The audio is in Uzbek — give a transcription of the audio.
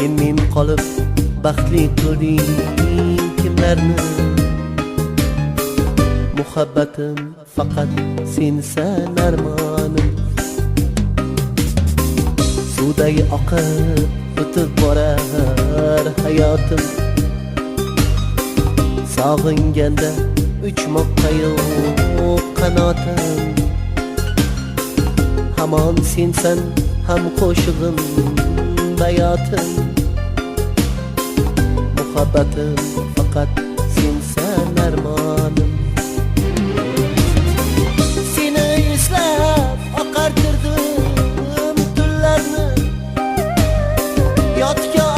Senmen qolib baxtli qilding kimlarni. Muhabbatim faqat sensan armonim. Suvday oqib o'tib borar hayotim. Sog'inganda uchmoqqa yo'q qanotim. Hamon sensan ham qo'shig'im bayotim. Muhabbatim faqat sensan armonim. Seni eslab oqartirdim tunlarni. Yotgan